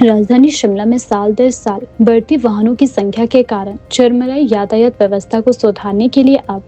राजधानी शिमला में साल दर साल बढ़ती वाहनों की संख्या के कारण चरमराई यातायात व्यवस्था को सुधारने के लिए अब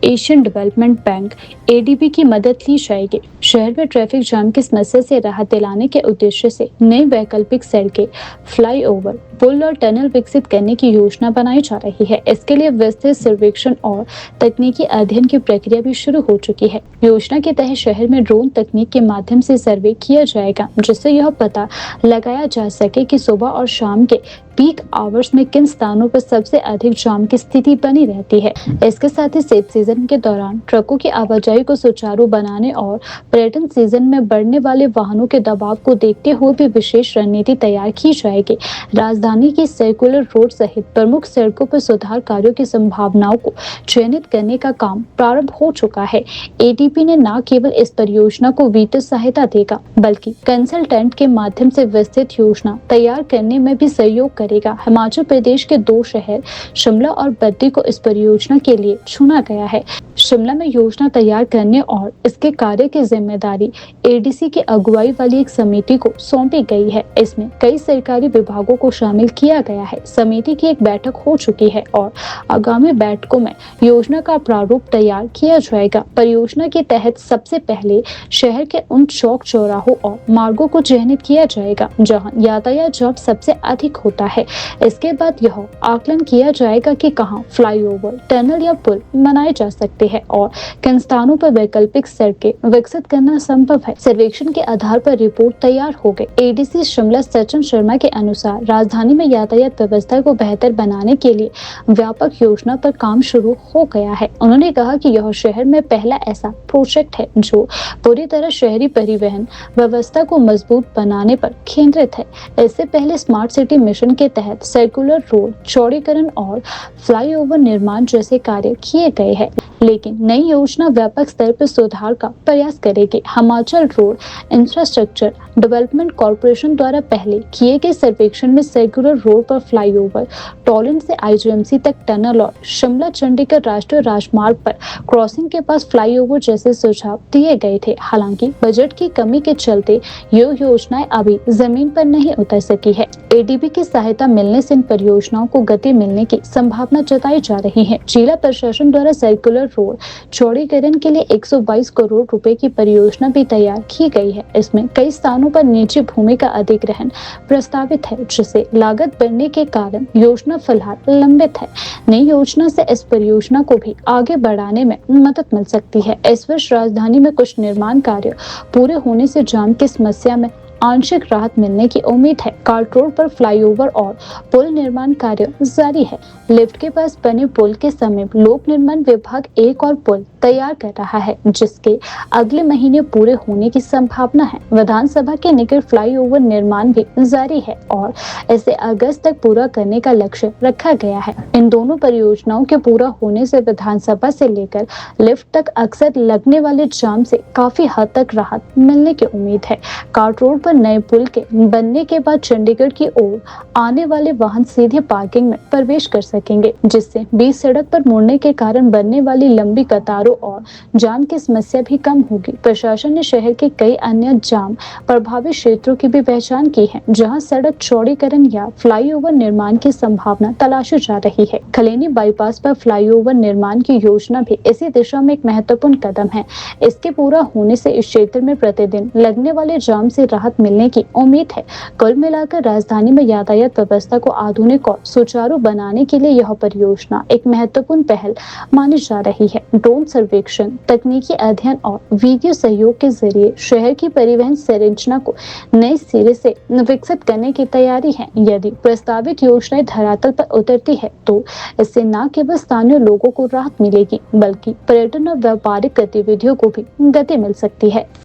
एशियन डेवलपमेंट बैंक एडीबी की मदद ली जाएगी। शहर में ट्रैफिक जाम की समस्या से राहत दिलाने के उद्देश्य से नई वैकल्पिक सड़कें, फ्लाईओवर, पुल और टनल विकसित करने की योजना बनाई जा रही है। इसके लिए विस्तृत सर्वेक्षण और तकनीकी अध्ययन की प्रक्रिया भी शुरू हो चुकी है। योजना के तहत शहर में ड्रोन तकनीक के माध्यम से सर्वे किया जाएगा, जिससे यह पता लगाया जा सके कि सुबह और शाम के पीक आवर्स में किन स्थानों पर सबसे अधिक जाम की स्थिति बनी रहती है। इसके साथ ही सेब सीजन के दौरान ट्रकों की आवाजाही को सुचारू बनाने और पर्यटन सीजन में बढ़ने वाले वाहनों के दबाव को देखते हुए भी विशेष रणनीति तैयार की जाएगी। राजधानी की सर्कुलर रोड सहित प्रमुख सड़कों पर सुधार कार्यों की संभावनाओं को चयनित करने का काम प्रारंभ हो चुका है। एडीबी ने न केवल इस परियोजना को वित्तीय सहायता देगा, बल्कि कंसल्टेंट के माध्यम से विस्तृत योजना तैयार करने में भी सहयोग करेगा। हिमाचल प्रदेश के 2 शहर शिमला और बद्दी को इस परियोजना के लिए चुना गया है। शिमला में योजना तैयार करने और इसके कार्य की जिम्मेदारी एडीसी की अगुवाई वाली एक समिति को सौंपी गई है। इसमें कई सरकारी विभागों को शामिल किया गया है। समिति की एक बैठक हो चुकी है और आगामी बैठकों में योजना का प्रारूप तैयार किया जाएगा। परियोजना के तहत सबसे पहले शहर के उन चौक चौराहों और मार्गों को चिन्हित किया जाएगा जहां यातायात जाम सबसे अधिक होता है। इसके बाद यह आकलन किया जाएगा कि कहां फ्लाईओवर, टनल या पुल बनाए जा सकते हैं और किन स्थानों पर वैकल्पिक सड़कें विकसित करना संभव है। सर्वेक्षण के आधार पर रिपोर्ट तैयार हो गई। एडीसी शिमला सचिन शर्मा के अनुसार राजधानी में यातायात व्यवस्था को बेहतर बनाने के लिए व्यापक योजना पर काम शुरू हो गया है। उन्होंने कहा कि यह शहर में पहला ऐसा प्रोजेक्ट है जो पूरी तरह शहरी परिवहन व्यवस्था को मजबूत बनाने पर केंद्रित है। इससे पहले स्मार्ट सिटी मिशन के तहत सर्कुलर रोड चौड़ीकरण और फ्लाईओवर निर्माण जैसे कार्य किए गए हैं, लेकिन नई योजना व्यापक स्तर पर सुधार का प्रयास करेगी। Himachal road infrastructure development corporation द्वारा पहले किए गए सर्वेक्षण में सर्कुलर रोड पर फ्लाईओवर, टोलेंट से आईजीएमसी तक टनल और शिमला चंडीगढ़ राष्ट्रीय राजमार्ग पर क्रॉसिंग के पास फ्लाईओवर जैसे सुझाव दिए गए थे। हालांकि बजट की कमी के चलते ये योजनाएं अभी जमीन पर नहीं उतर सकी है। एडीबी की सहायता मिलने से इन परियोजनाओं को गति मिलने की संभावना जताई जा रही है। जिला प्रशासन द्वारा सर्कुलर रोड चौड़ीकरण के लिए 122 करोड़ रुपए की परियोजना भी तैयार की गई है। इसमें कई स्थानों पर निजी भूमि का अधिग्रहण प्रस्तावित है, जिससे लागत बढ़ने के कारण योजना फिलहाल लंबित है। नई योजना से इस परियोजना को भी आगे बढ़ाने में मदद मिल सकती है। इस वर्ष राजधानी में कुछ निर्माण कार्य पूरे होने से जाम की समस्या में आंशिक राहत मिलने की उम्मीद है। कार्ट रोड पर फ्लाईओवर और पुल निर्माण कार्य जारी है। लिफ्ट के पास बने पुल के समीप लोक निर्माण विभाग एक और पुल तैयार कर रहा है, जिसके अगले महीने पूरे होने की संभावना है। विधानसभा के निकट फ्लाईओवर निर्माण भी जारी है और इसे अगस्त तक पूरा करने का लक्ष्य रखा गया है। इन दोनों परियोजनाओं के पूरा होने से विधानसभा से लेकर लिफ्ट तक अक्सर लगने वाले जाम से काफी हद तक राहत मिलने की उम्मीद है। कार्ट रोड नए पुल के बनने के बाद चंडीगढ़ की ओर आने वाले वाहन सीधे पार्किंग में प्रवेश कर सकेंगे, जिससे बीच सड़क पर मुड़ने के कारण बनने वाली लंबी कतारों और जाम की समस्या भी कम होगी। प्रशासन ने शहर के कई अन्य जाम प्रभावित क्षेत्रों की भी पहचान की है, जहां सड़क चौड़ीकरण या फ्लाईओवर निर्माण की संभावना तलाशी जा रही है। खलेनी बाईपास पर फ्लाईओवर निर्माण की योजना भी इसी दिशा में एक महत्वपूर्ण कदम है। इसके पूरा होने से इस क्षेत्र में प्रतिदिन लगने वाले जाम से राहत मिलने की उम्मीद है। कुल मिलाकर राजधानी में यातायात व्यवस्था को आधुनिक और सुचारू बनाने के लिए यह परियोजना एक महत्वपूर्ण पहल मानी जा रही है। ड्रोन सर्वेक्षण, तकनीकी अध्ययन और वीडियो सहयोग के जरिए शहर की परिवहन संरचना को नए सिरे से विकसित करने की तैयारी है। यदि प्रस्तावित योजनाएं धरातल पर उतरती है तो इससे न केवल स्थानीय लोगों को राहत मिलेगी, बल्कि पर्यटन और व्यापारिक गतिविधियों को भी गति मिल सकती है।